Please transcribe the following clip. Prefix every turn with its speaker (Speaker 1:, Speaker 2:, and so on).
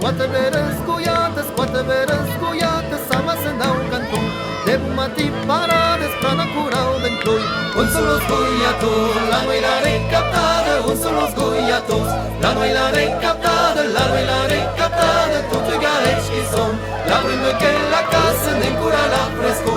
Speaker 1: scoate bere scoiată, sama să n-au canton. De bumati parade, sprana curau ventoi. Un solo scoiator, la noi la recaptada, un solo scoiator, la noi la recaptada, la noi la recaptada, tutti garești chi son. La prima che la casa ne cura la fresco.